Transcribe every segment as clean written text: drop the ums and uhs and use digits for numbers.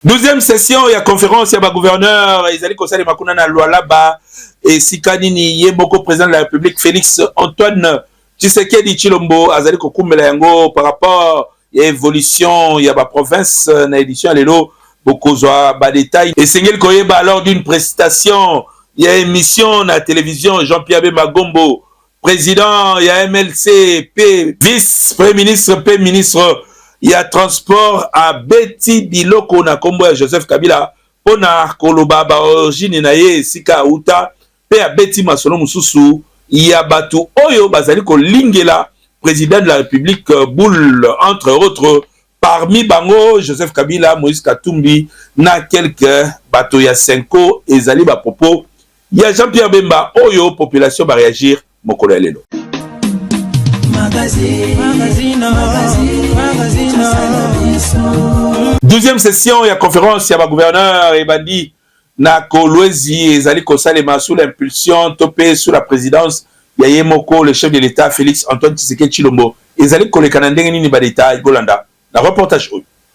12e session ya conférence ya ba gouverneur ezali kosala makuna na Lualaba et sikanini yeboko président de la République Félix Antoine Tshisekedi Tshilombo azali kokumela yango par rapport ya évolution ya ba province na édition lelo bokozwa ba détail et sengeli koyeba lors d'une prestation ya émission na télévision Jean-Pierre Bemba Gombo président ya MLC P vice premier ministre P ministre il y a transport à Betty Biloko na kombo ya Joseph Kabila pona koloba ba origine na ye sika uta pe a Betty Masolo mususu il y a batu oyo bazali ko lingela président de la République boule entre autres parmi bango Joseph Kabila Moïse Katumbi na quelques bateaux ya Senko ezali ba propos il y a Jean-Pierre Bemba oyo population va réagir mokolo lelo. Deuxième session, il y a conférence, il y a gouverneur et bandi na Kolwezi ezali kosalema sous l'impulsion topé sous la présidence il y a Yemoko le chef de l'État Félix Antoine Tshisekedi Tshilombo ezali kolekana ndenge nini ba détail Bolanda la reportage.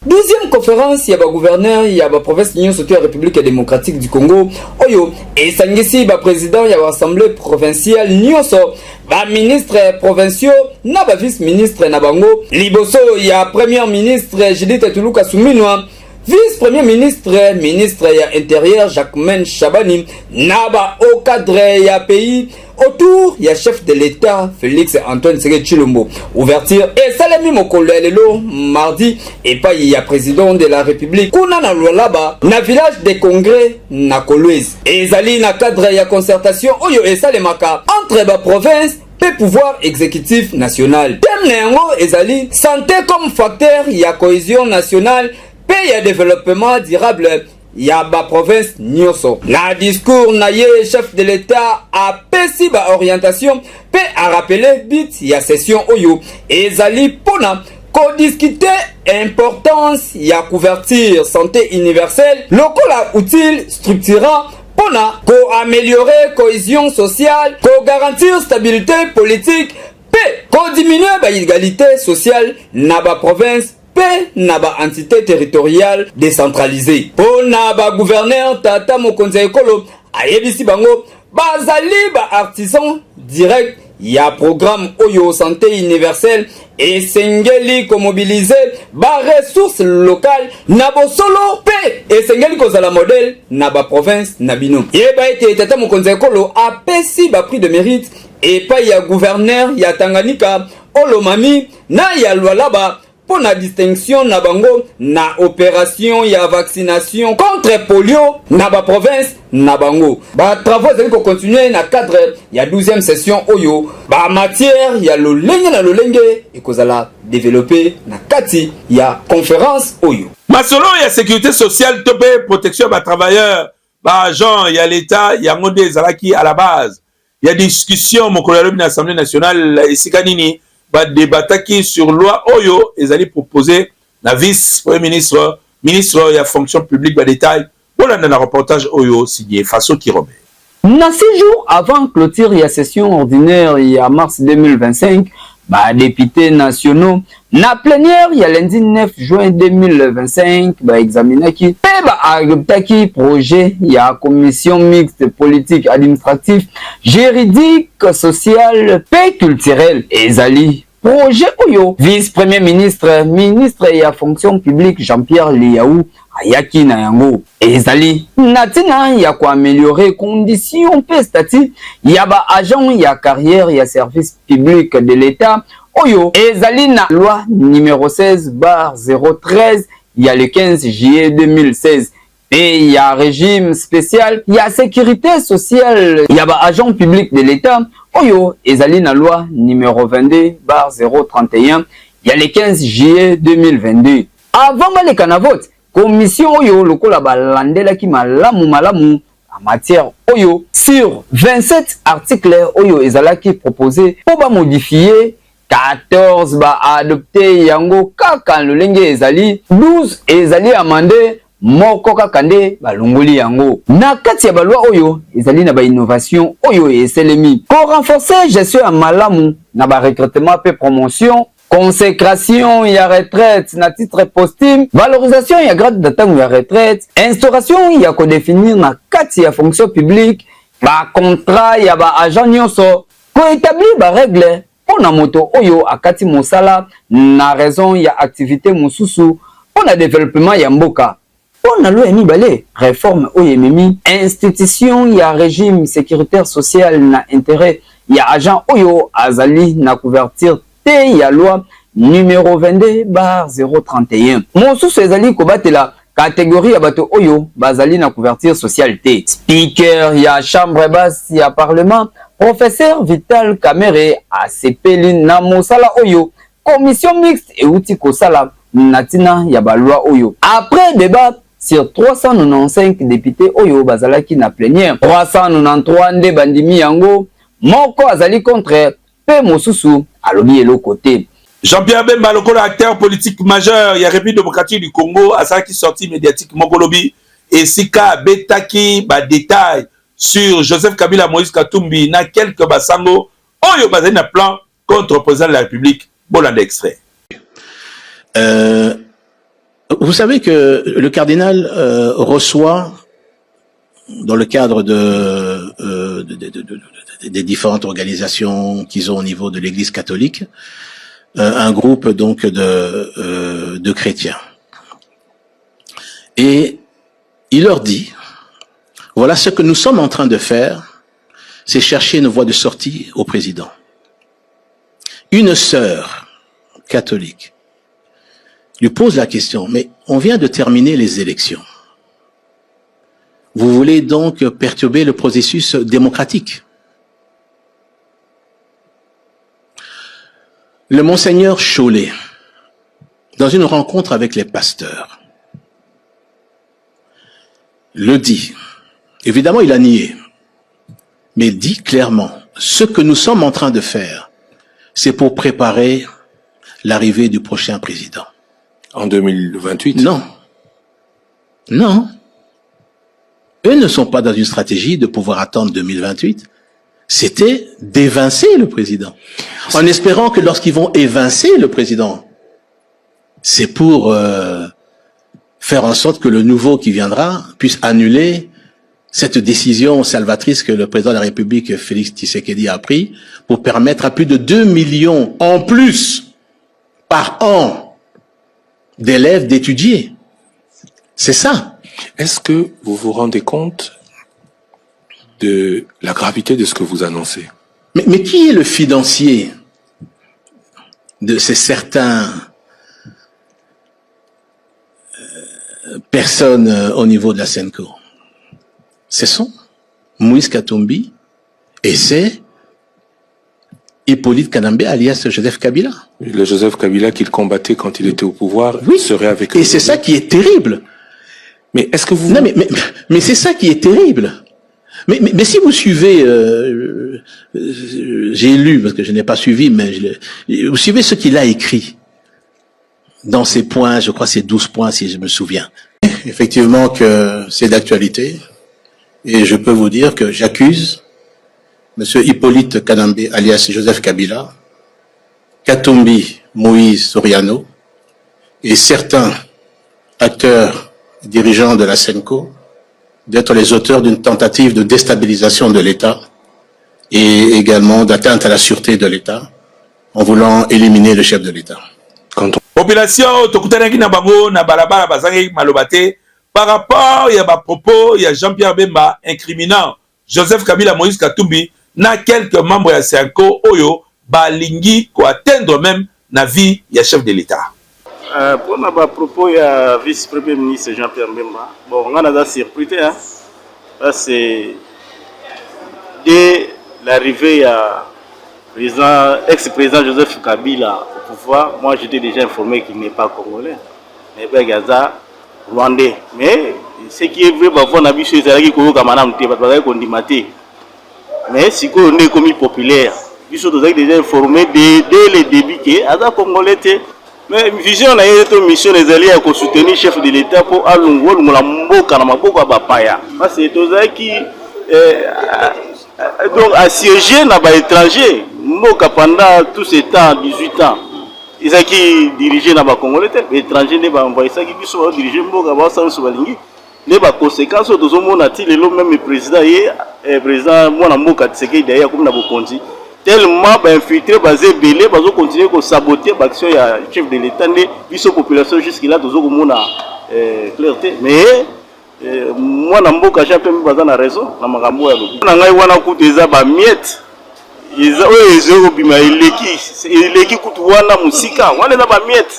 12e conférence ya ba gouverneur ya ba province Union Sociale République démocratique du Congo oyo esangisi ba président ya l'assemblée provinciale nyonso ba ministre provinciaux na ba vice ministre na bango liboso ya premier ministre Judith Tuluka Suminwa vice premier ministre ministre ya intérieur Jacquemain Chabani na ba au cadre ya pays autour ya chef de l'État Félix Antoine Tshisekedi Tshilombo ouverture et salami mokolo lelo mardi et pas il y a président de la République kuna na Lualaba na village de congrès na Kolwezi ezali na cadre ya concertation oyo esalemaka entre ba province pe pouvoir exécutif national thème nango ezali santé comme facteur ya cohésion nationale pe ya développement durable ya ba province nyonso na discours na ye chef de l'État a pesi ba orientation pe a rappelé bit ya session oyo ezali pona ko discuter importance ya couverture santé universelle lokola utile structurant pona ko améliorer cohésion sociale ko garantir stabilité politique pe ko diminuer ba inégalité sociale na ba province pe na ba entité territoriale décentralisée po na ba gouverneur Tata Mokonzi Ekolo ayebisi bango bazali ba artisan direct ya programme oyo santé universelle et sengeli ko mobiliser ba ressources locales na bosolo pe et sengeli ko zala modèle na ba province na bino yeba ete Tata Mokonzi Ekolo apesi ba prix de mérite et pa ya gouverneur ya Tanganyika Olomami na ya Lualaba pour la distinction na bango na opération ya vaccination contre polio na ba province na bango ba travaux ezali ko continuer na cadre ya 12e session oyo ba matière ya lolenge na lolenge ekozala développer na kati ya conférence oyo masolo ya sécurité sociale topé protection ba travailleurs ba agent ya l'état ya ngonde ezalaki à la base il y a discussion mokolo ya na Assemblée nationale esikanini ba débataki sur loi oyo ezali proposé na vice premier ministre ministre ya fonction publique ba détail voilà dans le reportage oyo signé Faso Kirome. Na 6 jours avant clôture ya session ordinaire ya mars 2025 ba députés nationaux na plénière ya lundi 9 juin 2025 ba examinaki pe ba adoptaki projet ya commission mixte politique administrative juridique social pe culturel ezali projet oyo vice premier ministre ministre ya fonction publique Jean-Pierre Liaou ayaki na yango ezali natina ya ko améliorer conditions pe statut ya ba agent ya carrière ya service public de l'État oyo ezali na loi numéro 16/013 il y a le 15 juillet 2016 et il y a régime spécial il y a sécurité sociale il y a ba agent public de l'État oyo ezali na loi numéro 22/031 il y a le 15 juillet 2022 avant maleka na vote commission oyo lokola balandelaki malamu en matière oyo sur 27 articles oyo ezalaki proposé pour ba modifier 14 ba adopté yango kaka lolenge ezali 12 ezali amendé moko kaka nde balongoli yango na kati ya balwa oyo ezali na ba innovation oyo eselemi ko renforcer gestion ya malamu na ba recrutement pe promotion consécration ya retraite na titre posthume, valorisation ya grade d'attente ya retraite, instauration ya kodéfinir na kati ya fonction publique, ba contrat ya ba agent nyonso, ko établir ba règle pona moto oyo akati mosala na raison ya activité mosusu pona développement ya mboka. Pona loi mibale réforme oyo ememi institution ya régime sécuritaire social na intérêt ya agent oyo azali na couverture te ya loi numéro 22/031. Mosusu ezali kobatela catégorie ya bato oyo bazali na couverture sociale te. Speaker ya chambre basse ya parlement professeur Vital Kamerhe asepeli na mosala oyo commission mixte euti kosala na tina ya baloi oyo. Après débat sur 395 députés oyo bazalaki na plénière, 393 nde bandimi yango, moko azali contre pe mosusu alobi eloko te. Jean-Pierre Bemba, le acteur politique majeur, il y a République démocratique du Congo, à ça qui sorti médiatique Mokolobi, et Sika Betaki, bah détail sur Joseph Kabila Moïse Katumbi, na quelques basango, oyo bazali na plan contre le président de la République, Bolande extrait. Vous savez que le cardinal reçoit, dans le cadre des différentes organisations qu'ils ont au niveau de l'Église catholique, un groupe donc de chrétiens. Et il leur dit, voilà ce que nous sommes en train de faire, c'est chercher une voie de sortie au président. Une sœur catholique lui pose la question, mais on vient de terminer les élections. Vous voulez donc perturber le processus démocratique? Le monseigneur Chollet, dans une rencontre avec les pasteurs, le dit. Évidemment, il a nié, mais dit clairement, ce que nous sommes en train de faire, c'est pour préparer l'arrivée du prochain président. En 2028? Non. Non. Eux ne sont pas dans une stratégie de pouvoir attendre 2028. C'était d'évincer le président. En espérant que lorsqu'ils vont évincer le président, c'est pour faire en sorte que le nouveau qui viendra puisse annuler cette décision salvatrice que le président de la République, Félix Tshisekedi, a pris pour permettre à plus de 2 millions en plus par an d'élèves d'étudier. C'est ça. Est-ce que vous vous rendez compte de la gravité de ce que vous annoncez? Mais qui est le financier de ces certains personnes au niveau de la Senko? Ce sont Moïse Katumbi et c'est Hippolyte Kanambe alias Joseph Kabila. Le Joseph Kabila qu'il combattait quand il était au pouvoir, oui, serait avec eux. Et c'est ça qui est terrible. Mais est-ce que vous... Non, mais c'est ça qui est terrible. Mais si vous suivez, j'ai lu, parce que je n'ai pas suivi, mais vous suivez ce qu'il a écrit dans ces points, je crois c'est 12 points si je me souviens. Effectivement que c'est d'actualité, et je peux vous dire que j'accuse Monsieur Hippolyte Kanambe, alias Joseph Kabila, Katumbi Moïse Soriano, et certains acteurs dirigeants de la Senko, d'être les auteurs d'une tentative de déstabilisation de l'État et également d'atteinte à la sûreté de l'État en voulant éliminer le chef de l'État. Population, tokutanaki na bango na balabala bazangi malobate par rapport ya ba propos ya Jean-Pierre Bemba incriminant Joseph Kabila Moïse Katumbi na quelques membres ya Senko oyo balingi ko atteindre même na vie ya chef de l'État. Pour ma propos, il y a vice-premier ministre Jean-Pierre Bemba. Bon, on a surpris, hein. C'est dès l'arrivée à ex-président Joseph Kabila au pouvoir, moi j'étais déjà informé qu'il n'est pas congolais, mais bien Gaza rwandais. Mais ce qui est vrai, parfois on a vu chez les mais si on est comme populaire, ils sont déjà informés dès le début que Gaza congolais. Mais vision on a été mission les alliés à soutenir le chef de l'État pour alungo la mboka na maboko ya bapaya. Parce que c'est qui donc assiégé na ba étranger mboka pendant tout ce temps 18 ans. qui dirigé dans les Congolais, les étrangers ne vont envoyer ça qui sont dirigés mboka ça sur balingi. Les conséquences de ce monde a-t-il le même président et président moi na mboka tseke d'ailleurs comme na bokonzi tellement infiltré basé belé bazo continuer à saboter l'action ya chef de l'état né biso population jusqu'à tozo komona clarté mais moi na mboka j'ai peu baza na raison na makambo ya lobi na ngai wana kutu eza ba miette eza oyo ezo bima eleki kutu wana musika wana na ba miette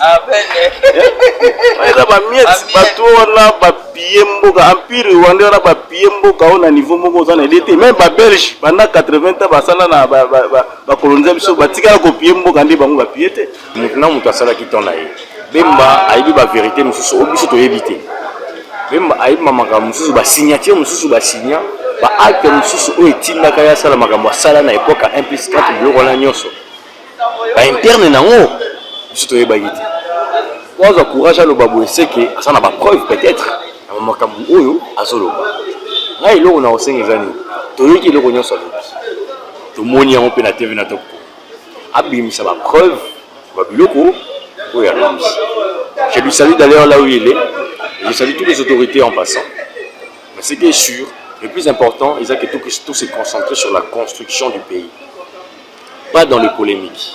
wana ba miette bato wana ba pied mboka empire wana wana ba pied mboka ona niveau moko za na été même ba belge pendant 80 ans basala na ba coloniser biso batika ko pied mboka ndi bango ba pied te maintenant mutu asala kitona ye bemba ayibi ba vérité mususu obiso to éviter bemba ayibi mamaka mususu ba signature mususu ba signa ba acte mususu o etindaka ya sala makambo asala na époque à 1+4 biloko wana nyonso ba interne nango biso to yeba yiti waza courage aloba boye seke asana ba preuve peut-être na makambo oyo azoloba ngai eloko na osengeza nini toyoki eloko nyonso alobi tomoni yango mpe na tv na top abimisa ba preuve ba biloko oyo alobi. Je lui salue d'ailleurs là où il est. Je salue toutes les autorités en passant. Mais ce qui est sûr, le plus important, c'est que tout s'est concentré sur la construction du pays. Pas dans les polémiques.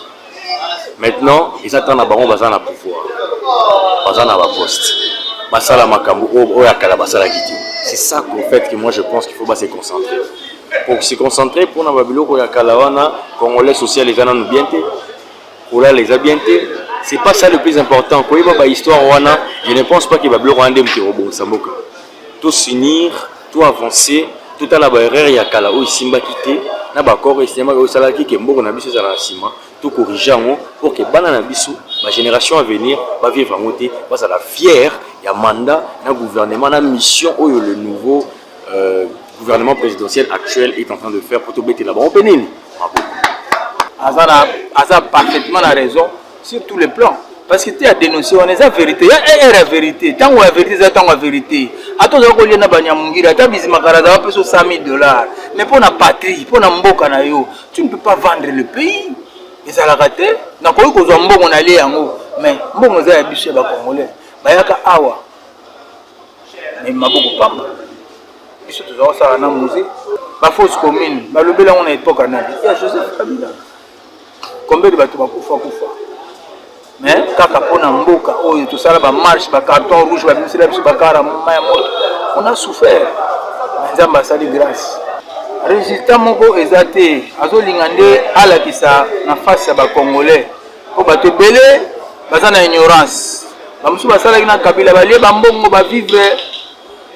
Maintenant, ils attendent à Baron Bazan à pouvoir. Bazan à poste. Basala Makambo, Oyakala Basala Giti. C'est ça qu'en fait que moi je pense qu'il faut se concentrer. Pour se concentrer, pour Nababilo Oyakala Wana, Congolais social, les gens nous bien. Ola les a bien. C'est pas ça le plus important. Quand il va histoire je ne pense pas qu'il va bloquer un des robots. Tout s'unir, tout avancer, tout à la barrière il y a kala ou simba quitté, na ba corps estima au salaki que mboko na biso za la cima, tout corriger pour que banana biso, la génération à venir va vivre en côté, va la fière, il y a mandat, na gouvernement, na mission où le nouveau gouvernement présidentiel actuel est en train de faire pour tout bêter là-bas. On peut nini. Azar parfaitement la raison sur tous les plans. Parce que tu as dénoncé, on est la vérité. Il y a la vérité. Tant que la vérité, c'est tant que la vérité. À toi, tu as Banyamungira, tu as Bizimakaraza, tu as $100,000. Mais pour la patrie, pour la mboka, tu ne peux pas vendre le pays. Et ça l'a raté. Tu as dit que tu as allé en haut. Mais tu as habitué à Congolais. Tu as awa. Mais tu as beaucoup pas. Tu as dit musée. La fausse commune. Le bilan, on a époque à Nabi. Il y a Joseph Kabila. Combien de bateaux Koufa. Mais quand on a mboka, tout ça, la marche, le carton rouge, on a souffert. Mais on a sali grâce. Résultat moko ezate, azolingande ala kisa na face ya ba Congolais. Ko bato belé, baza na ignorance. Ba musu basala kina Kabila balie ba mbongo ba vivre.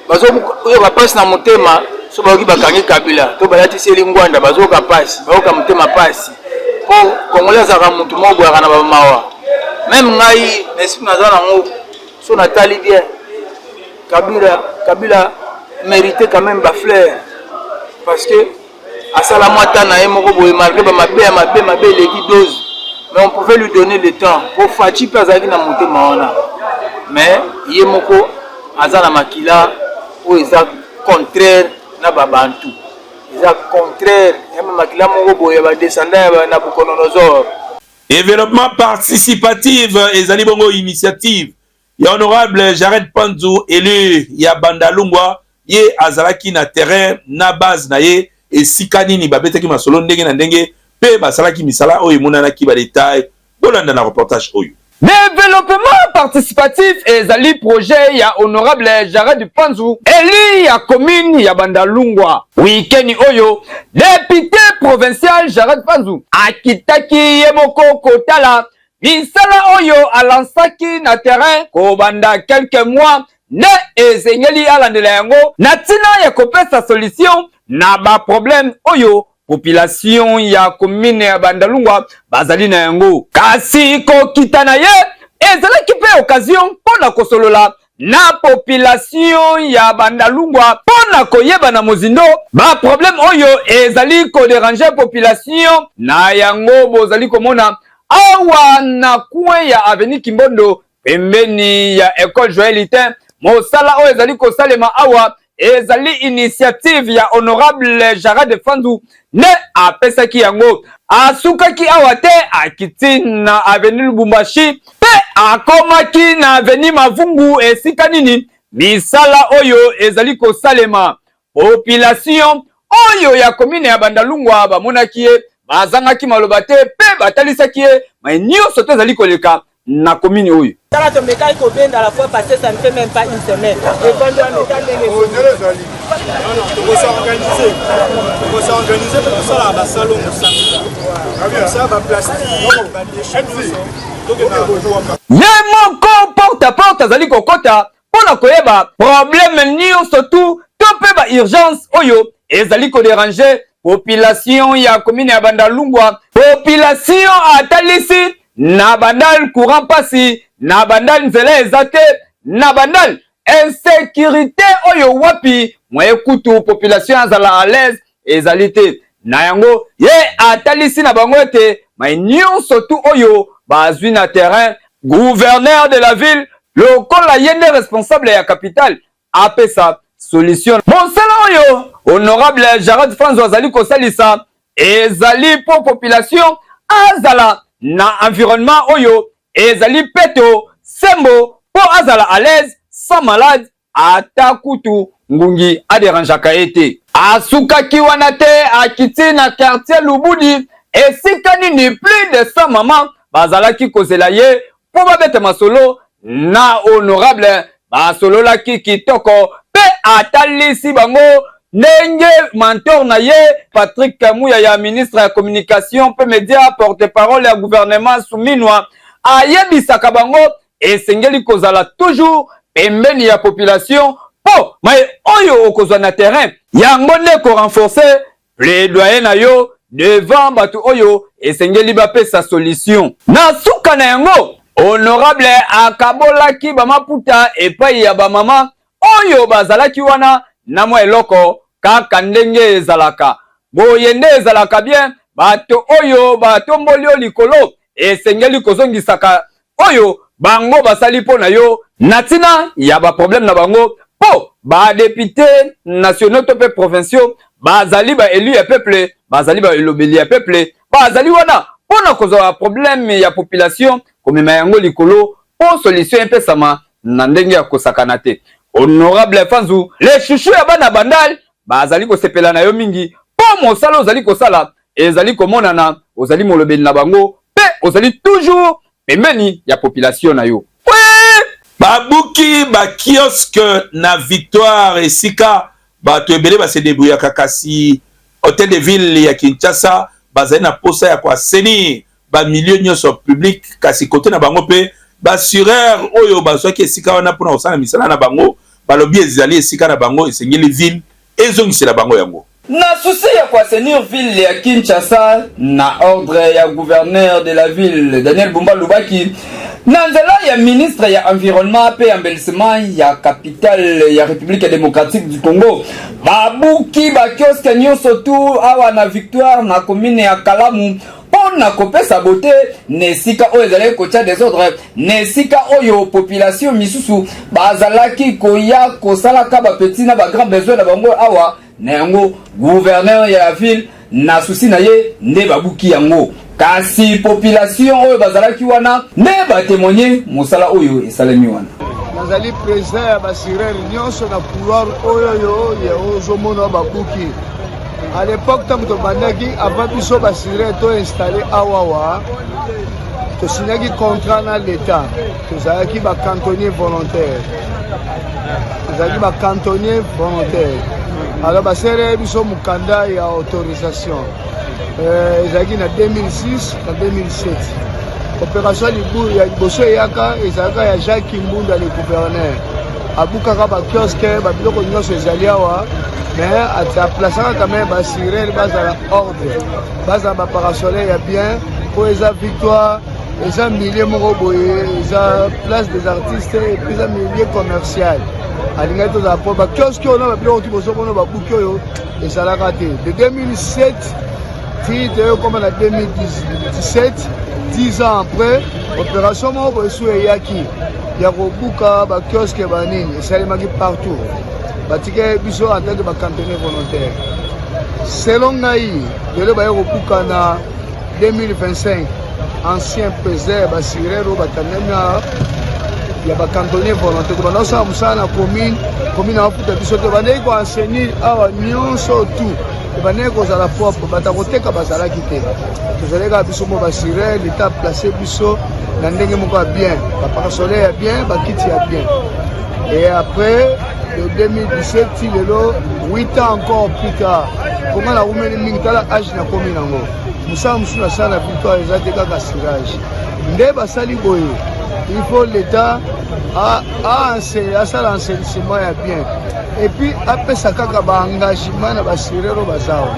Bazo oyo ba passe na motema, so ba ki bakangi Kabila. To balati seli ngwanda bazo ka passe, ba ka motema passe. Ko Congolais za ka mutu mo bwa kana ba mawa. Même ngai nesi nazana ngo so natali bien Kabila méritait quand même ba fleur parce que à salamata na yemo ko boye malgré ba mabe leki dose mais on pouvait lui donner le temps pour fachi pazaki na monter maona mais yemoko azana makila o eza contraire na babantu eza contraire yema makila moko boye ba descendant na Bukononosor. Développement participatif et Zalibongo initiative. Il y a honorable Jared Panzou élu ya Bandalungwa ye azalaki na terrain na base na ye et sikani ni babete ki masolo ndenge na ndenge pe basalaki misala oyo monana ki ba détail bolanda na reportage oyo. Développement participatif et zali projet ya honorable Jared Panzou élu ya commune ya Bandalungwa weekend oyo député provincial Jared Panzou akitaki yemoko kotala misala oyo alansaki na terrain ko banda quelques mois ne ezengeli alandela yango na tina ya kopesa solution na ba problème oyo population ya commune ya Bandalungwa bazali na yango kasi ko kitana ye ezalaki pe occasion pona kosolola na population ya Bandalungwa pona koyeba na mozindo ba problème oyo ezali ko déranger population na yango bozali komona awa na coin ya avenue Kimbondo pembeni ya école Joëlitin mosala oyo ezali ko salema awa ezali initiative ya honorable Jared Panzou ne apesaki yango asukaki awa te akiti na avenue Lubumbashi pe akomaki na avenue Mavungu esika nini misala oyo ezali kosalema population oyo ya commune ya Bandalungwa bamonaki ye bazangaki maloba te pe batalisaki ye mais nyonso te ezali koleka na commune oyo. Quand on me caille combien dans la fois passée, ça ne fait même pas une semaine. Et quand on me caille les on va s'organiser. On va s'organiser pour ça là, bas salon ça va plastique, va déchet. Même encore porte à porte azali kokota pona koyeba problème nyonso tout to pe ba urgence oyo ezali ko déranger population ya commune ya Bandalungwa. Population atalisi na bandal courant pasi na bandal nzela ezate na bandal insécurité oyo wapi mwa kutu population azala à l'aise ezalité na yango ye atalisi na bango ete mais nyonso tu oyo bazwi na terrain gouverneur de la ville lokola yende responsable ya capitale apesa solution monsala oyo honorable Jared François azali kosalisa ezali po population azala na environnement oyo ezali peto sembo po azala à l'aise sans malade ata kutu ngungi aderanjaka ete asukaki wana te akiti na quartier Lubudi esika nini plus de 100 maman bazalaki kozela ye po babete masolo na honorable basololaki kitoko pe atalisi bango ndenge mentor na ye Patrick Kamuya ya ministre ya communication pe media porte-parole ya gouvernement Souminwa ayebisaka bango esengeli kozala toujours pembeni ya population po mais oyo okozwa na terrain yango nde ko renforcer plaidoyer na yo devant bato oyo esengeli bapesa solution na suka na yango honorable akabolaki bamaputa epai ya bamama oyo bazalaki wana na mwa eloko kaka ndenge ezalaka boye nde ezalaka bien bato oyo batomboli o likolo esengeli kozongisaka oyo bango basali po na yo na tina ya ba problème na bango po ba député nationaux to pe provinciaux bazali ba élu ya peuple bazali ba elobeli ya peuple bazali wana pona kozwa problème ya population komema yango likolo po solution empesama na ndenge ya kosakana te. Honorable Fanzu les chouchous ya bana bandal bazali kosepela na yo mingi po mosala ozali kosala ezali komonana ozali molobeli na bango pe ozali toujours pembeni ya population na yo. Babuki ba kiosque na Victoire esika bato ebele ba se débrouiller kakasi hôtel de ville ya Kinshasa bazali na posa ya kwa seni ba milieu nyonso public kasi côté na bango pe ba sureur oyo bazwaki esika wana pona osana misala na bango balobi ezali esika na bango esengeli ville ezongisela bango yango na souci ya kuassainir ville ya Kinshasa na ordre ya gouverneur de la ville Daniel Bumba Lubaki na nzela ya ministre ya environnement pe embellissement ya capitale ya République démocratique du Congo babuki ba kioske nyonso tu awa na Victoire na commune ya Kalamu pona kopesa bote nesika oyo ezalaki kotia désordre nesika oyo population misusu bazalaki koya kosalaka bapeti na bagrand besoin na bango awa na yango gouverneur ya ville na souci na ye nde babuki yango kasi population oyo bazalaki wana nde batémoigner mosala oyo esalemi wana nazali président ya basirere nyonso na couloir oyo ya ozomona babuki à l'époque ntango tobandaki avant biso basirere to installé awawa tosignaki contrat na l'état tozalaki bacantonnier volontaire alors basere biso mukanda ya autorisation ezalaki na 2006 na 2007 opération ya liboso eyaka ezalaka ya Jacques Kimbunda le gouverneur abukaka bakioske babiloko nyonso ezali awa mais aplasaka quand même basirere bazala ordre bazala baparasolaire ya bien po eza Victoire eza milieu moko boye eza place des artistes et puis eza milieu commercial alingaki tozala po bakioske oyo na babiloko ti bozomona babuki oyo ezalaka te de 2007 ti toyokoma na 2017 10 ans après opération moko boye su eyaki ya kobuka bakioske banini esalemaki partout batike biso en tant que bacantonnier volontaire selon ngai lelo baye kobuka na 2025 ancien président basirero batanena ya bakantonné volonté banosa musana commune afuta biso to bandeki ko enseigner awa nyonso tout bandeki kozala propre batakoteka bazalaki te tozaleka biso mo basire l'état placé biso na ndenge moko ya bien baparasole ya bien bakiti ya bien et après de 2017 lelo 8 ans encore plus tard comment la rumeli mingi tala age na komi nango musala musu na sala victoire eza te kaka sirage nde basali boye il faut l'état asala enseignement ya bien et puis apesa kaka baengagement na basirero bazawa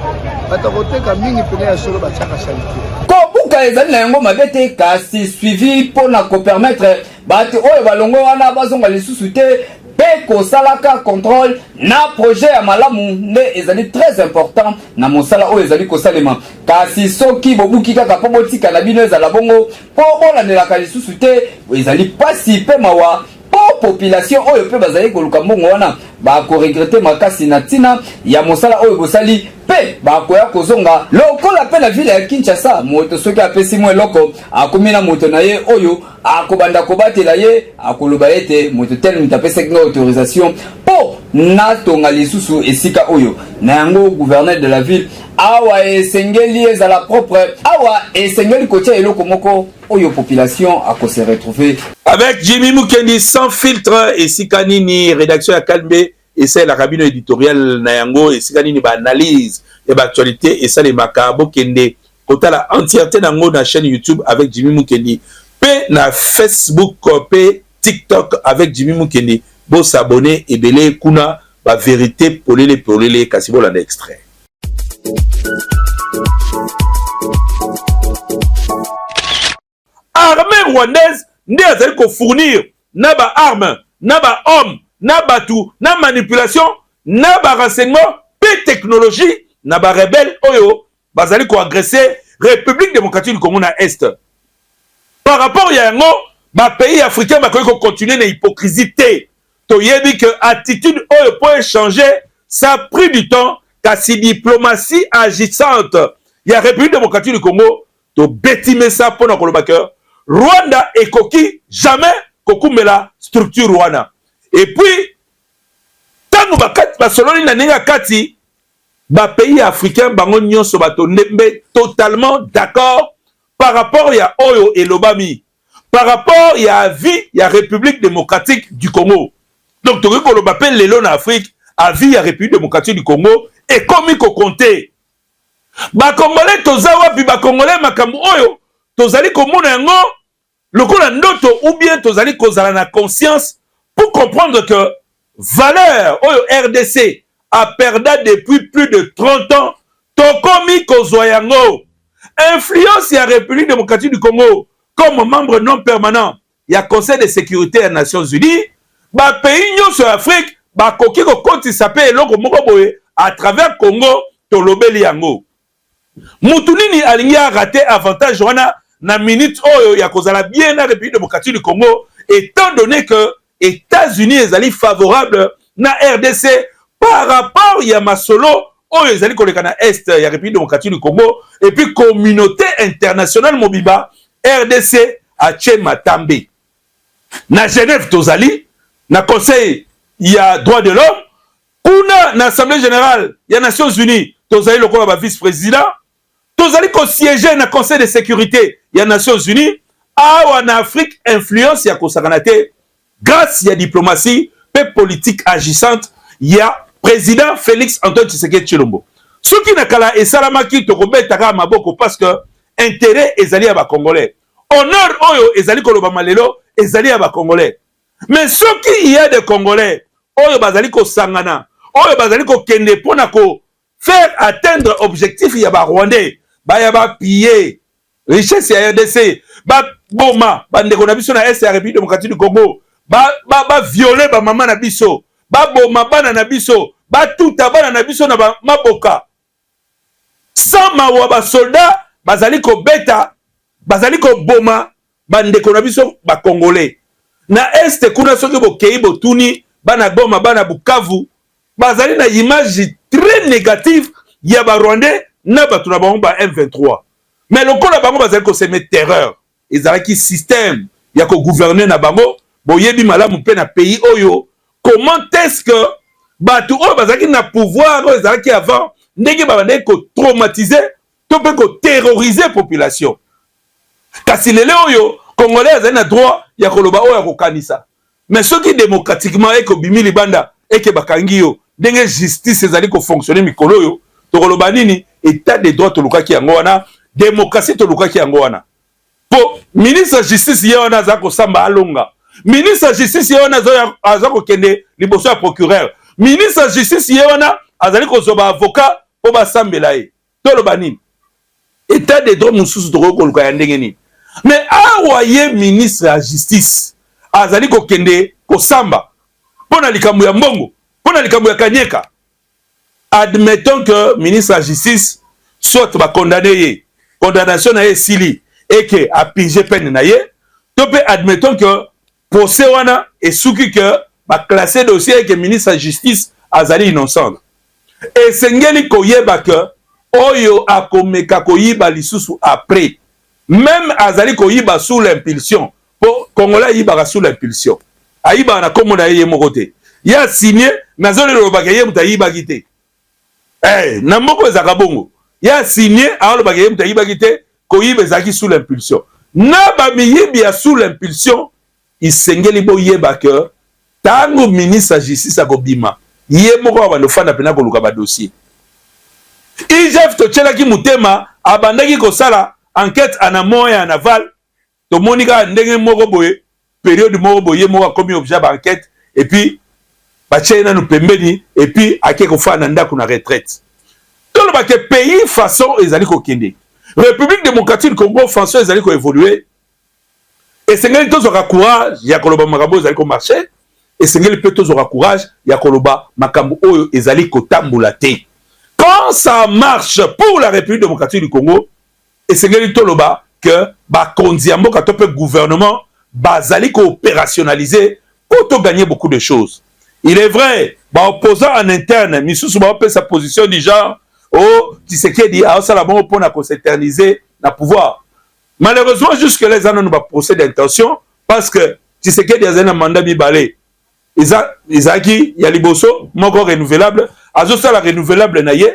batakoteka mingi pene ya solo batiaka salite kobuka ezali na yango mabe te kasi suivi mpona kopermettre bato oyo balongo wana bazonga lisusu te mpe kosalaka contrôle na projet ya malamu nde ezali très important na mosala oyo ezali kosalema kasi soki bobuki kaka mpo botika na bino ezala bongo mpo bolandelaka lisusu te ezali pasi mpe mawa mpo population oyo mpe bazali koluka mbongo wana bakoregrete makasi na ntina ya mosala oyo bosali mpe bakoya kozonga lokola mpe na ville ya Kinshasa moto soki apesi mwa eloko akomi na moto na ye oyo akobanda kobatela ye akoloba ete moto tel moto apesaki nga autorisation mpo natonga lisusu esika oyo na yango gouverneur de la ville awa esengeli ezala propre awa esengeli kotia eloko moko oyo population akose retrouver avec Jimmy Mukendi sans filtre esika nini rédaction ya Kalmbe essaie la cabine éditoriale na yango esika nini ba analyse et ba actualité et ça les makabo kende kota la entièreté nango na chaîne YouTube avec Jimmy Mukendi pe na Facebook pe TikTok avec Jimmy Mukendi bo s'abonner et belé kuna ba vérité polele kasi bo la extrait. Armée rwandaise nde azali ko fournir na ba armes na ba hommes na batu na manipulation na ba renseignement pe technologie na ba rebelle oyo bazali ko agresser République démocratique du Congo na Est. Par rapport ya yango ba pays africains ba ko continuer na hypocrisie te. To yebi que attitude oyo peut changer, ça a pris du temps kasi diplomatie agissante ya République démocratique du Congo to bétimer ça pour na koloba que Rwanda et Koki jamais kokumela structure Rwanda. Et puis tango basoloni na nenga kati ba pays africains bango nyonso bato nembe totalement d'accord par rapport ya oyo et lobami par rapport ya vie ya République démocratique du Congo. Donc to ko loba pe lelo na Afrique a vie ya République démocratique du Congo et comme ko compter ba congolais tozawa pi ba congolais makambo oyo tozali komona yango lokola ndoto ou bien tozali kozala na conscience pour comprendre que valeur oyo RDC a perdu depuis plus de 30 ans tokomi kozwa yango influence ya République démocratique du Congo comme membre non permanent ya Conseil de sécurité des Nations Unies ba pays nyonso ya Afrique ba koki ko kotisa pe eloko moko boye à travers Congo tolobeli yango mutu nini alingi a raté avantage wana na minute oyo ya kozala bien na République démocratique du Congo étant donné que États-Unis ezali favorable na RDC par rapport ya masolo oyo ezali koleka na Est ya République démocratique du Congo et puis communauté internationale mobiba RDC a tche matambe na Genève tozali na conseil ya droit de l'homme kuna na assemblée générale ya Nations Unies tozali lokola ba vice-président tozali ko siéger na conseil de sécurité ya Nations Unies awa na Afrique influence ya kosakanate grâce ya diplomatie pe politique agissante ya président Félix Antoine Tshisekedi Tshilombo soki na kala esalamaki tokobetaka maboko parce que intérêt ezali ya ba congolais honneur oyo ezali koloba malelo ezali ya ba congolais mais soki il y a des congolais oyo bazali ko sangana oyo bazali ko kende pona ko faire atteindre objectif ya ba rwandais ba ya ba piller richesse ya RDC ba boma bandeko na biso na Est ya République démocratique du Congo ba violer ba mama na biso ba boma bana na biso ba tuta bana na biso na ba maboka sans mawa ba soldat bazali ko beta bazali ko boma bandeko na biso ba congolais na Est kuna soki bokei botuni bana boma bana Bukavu bazali na image très négative ya ba Rwandais na batu na bango ba M23 mais lokola bango bazali ko seme terreur ezalaki système ya ko gouverner na bango boyebi malamu pe na pays oyo comment est-ce que bato oyo bazalaki na pouvoir oyo ezalaki avant ndenge babandaki ko traumatiser to pe ko terroriser population kasi lelo oyo congolais azali na droit ya koloba oyo ya kokanisa mais soki démocratiquement eko bimi libanda eke bakangi yo ndenge justice ezali ko fonctionner mikolo oyo tokoloba nini état de droit tolukaki yango wana démocratie tolukaki yango wana po ministre justice ye wana aza kosamba alonga ministre justice ye wana aza kokende liboso ya procureur ministre justice ye wana azali kozoba avocat po basambela ye toloba nini état de droit mosusu tokoki koluka ya ndenge nini mais awa ye ministre ya justice azali kokende kosamba mpo na likambo ya mbongo mpo na likambo ya kanyeka admettons que ministre ya justice soit bakondamne ye condamnation na ye esili eke apige peine na ye to mpe admettons que procès wana esuki ke baklasse dossier eke ministre ya justice azali innocent esengeli koyeba ke oyo akomeka koyiba lisusu après même azali koyiba sous l'impulsion po congolais ayibaka sous l'impulsion ayibaka na kombo na ye moko te ye asigné nazolelobaka ye moto ayibaki te na moko ezalaka bongo ye asigné alobaka ye moto ayibaki te koyiba ezalaki sous l'impulsion na bamiyibi ya sous l'impulsion isengeli boyeba ke tango ministre ya justice akobima ye moko abanda ofanda pena koluka badossier IGF totielaki motema abandaki kosala enquête en amont et en aval tomoni kaka ndenge moko boye période moko boye moko akomi objet ba enquête et puis batie nanu pembeni et puis ake kofanda ndako na retraite toloba ke pays façon ezali kokende République démocratique du Congo façon ezali ko évoluer esengeli tozwaka courage ya koloba makambo ezali ko marcher esengeli pe tozwaka courage ya koloba makambo oyo ezali kotambola te. Quand ça marche pour la République démocratique du Congo, et c'est toloba que ba kondiambo ka tope gouvernement bazali ko opérationnaliser pour te gagner beaucoup de choses. Il est vrai, ba opposant en interne, misusu ba opé sa position du genre oh Tshisekedi a ça la bon pour na ko s'éterniser na pouvoir. Malheureusement jusque les années nous ba procès d'intention parce que Tshisekedi a un mandat mibale. Izaki ya liboso moko renouvelable azosa la renouvelable na ye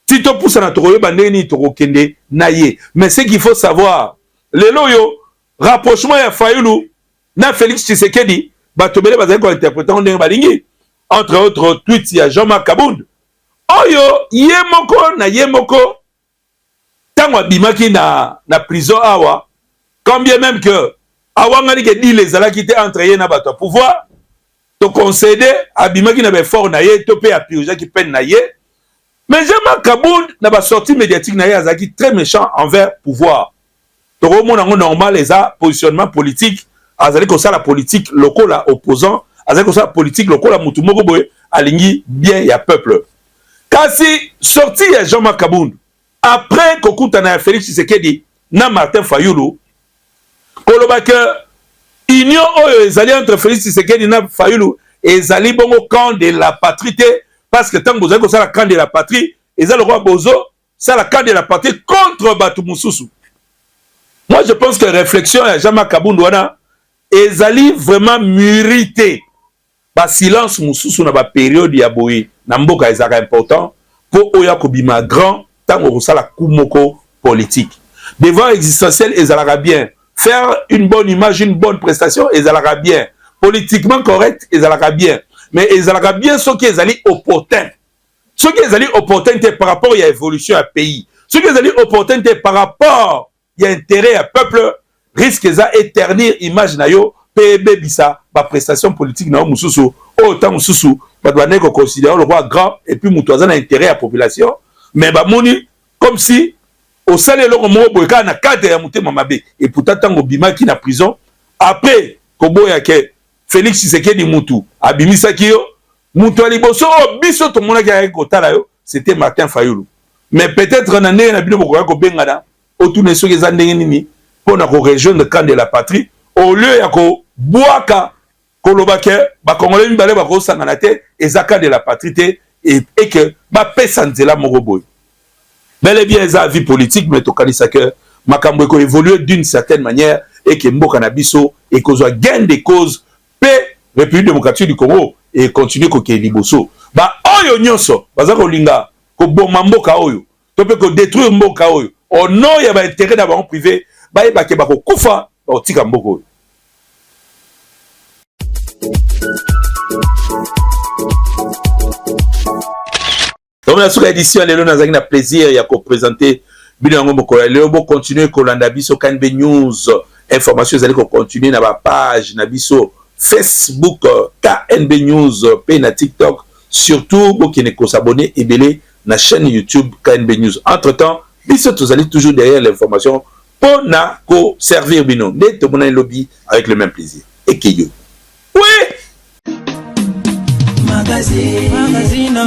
tito poussa na toroyo bandeni toro kende na ye mais ce qu'il faut savoir lelo yo rapprochement ya Fayulu na Félix Tshisekedi batobele bazali ko interpréter ndenge balingi entre autres tweets ya Jean-Marc Kabound oyo ye moko tango abimaki na prison awa quand bien même que awangani ke dit les alakité entre ye na bato pouvoir to concéder abimaki na be fort na ye to pe apurja ki peine na ye mais Jean-Marc Kabound na ba sortie médiatique na ye azaki très méchant envers pouvoir to mona ngo normal les positionnement politique azali ko sala politique lokola opposant azali ko sala politique lokola mutu moko boye alingi bien ya peuple kasi sortie ya Jean-Marc Kabound après kokuta na Félix Tshisekedi na Martin Fayulu koloba que union oyo ezali entre Félix Tshisekedi na Fayulu ezali bongo camp de la patrie parce que tant que vous avez ça la camp de la patrie ezali le roi Bozo ça la camp de la patrie contre Batu Mususu. Moi je pense que réflexion ya Jean-Marc Kabound wana ezali vraiment mérité ba silence Mususu na ba période ya boye na mboka ezaka important pour oya kobima grand tant que ça la kumoko politique devant existentiel ezalaka bien. Faire une bonne image, une bonne prestation, ils allaient bien. Politiquement correct, ils allaient bien. Mais ils allaient bien ce qui est allé opportun. Ce qui est allé opportun par rapport à l'évolution du pays. Ce qui est allé opportun par rapport à l'intérêt du peuple, risque d'éternir l'image de PB Bissa, la prestation politique, autant Moussoussou, on doit considérer le roi grand et puis Moutouazan a intérêt à la population. Mais comme si au salaire le mot boyka na cadre ya mutema mabe et pourtant tango bimaki na prison après koboya ke Félix Tshisekedi mutu abimisa kiyo mutu aliboso biso to mona ka kotala yo c'était Martin Fayulu mais peut-être na ndenge na bino bokoka ko bengana otune soki za ndenge nini pona ko rejoindre le camp de la patrie au lieu ya ko boaka koloba ke ba congolais mibale ba ko sangana te ezaka de la patrie et que ba pesa nzela moko boy bel et bien ça vie politique mais to kanisa que makambo ko évoluer d'une certaine manière et que mboka na biso et kozwa gain de cause pe République démocratique du Congo et continue ko ke liboso ba oyo nyonso baza ko linga ko boma mboka oyo to pe ko détruire mboka oyo au nom ya ba intérêt na ba privé ba yeba ke ba ko kufa ba otika mboka oyo. Comme la sous édition lelo nazaki na plaisir ya ko présenter bino yango bokola lelo bo continuer ko landa biso KNB News information ezali ko continuer na ba page na biso Facebook KNB News pe na TikTok surtout bo kene ko s'abonner ebele na chaîne YouTube KNB News. Entre-temps biso tozali toujours derrière l'information pour na ko servir bino nde to mona lobby avec le même plaisir et que yo oui magazine